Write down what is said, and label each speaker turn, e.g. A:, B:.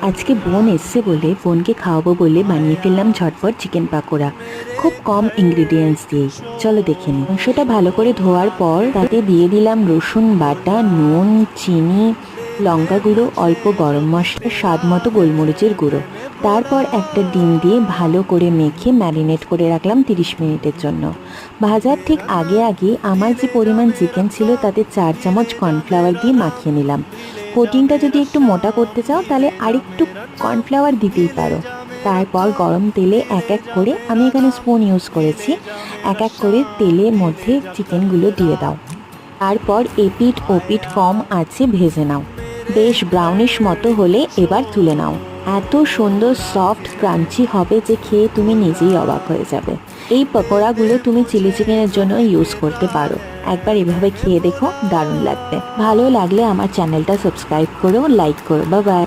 A: আজকে বোন এসছে বলে বোনকে খাওয়াবো বলে বানিয়ে ফেললাম ঝটপট চিকেন পাকোড়া, খুব কম ইনগ্রিডিয়েন্টস দিয়ে। চলো দেখে নিই। মাংসটা ভালো করে ধোয়ার পর তাতে দিয়ে দিলাম রসুন বাটা, নুন, চিনি, লঙ্কা গুঁড়ো, অল্প গরম মশলা, স্বাদ মতো গোলমরিচের গুঁড়ো। তারপর একটা ডিম দিয়ে ভালো করে মেখে ম্যারিনেট করে রাখলাম 30 মিনিটের জন্য। ভাজার ঠিক আগে আগে আমার যে পরিমাণ চিকেন ছিল তাতে 4 চামচ কর্নফ্লাওয়ার দিয়ে মাখিয়ে নিলাম। কোটিংটা যদি একটু মোটা করতে চাও তাহলে আরেকটু কর্নফ্লাওয়ার দিতেই পারো। তারপর গরম তেলে এক এক করে, আমি এখানে স্পুন ইউজ করেছি, এক এক করে তেলের মধ্যে চিকেনগুলো দিয়ে দাও। তারপর এপিঠ ওপিঠ কম আছে ভেজে নাও। বেশ ব্রাউনিশ মতো হলে এবার তুলে নাও। এত সুন্দর সফট ক্রাঞ্চি হবে যে খেয়ে তুমি নিজেই অবাক হয়ে যাবে। এই পকোড়াগুলো তুমি চিলি চিকেনের জন্য ইউজ করতে পারো। একবার এভাবে খেয়ে দেখো, দারুণ লাগবে। ভালো লাগলে আমার চ্যানেলটা সাবস্ক্রাইব করো, লাইক করো। Bye bye.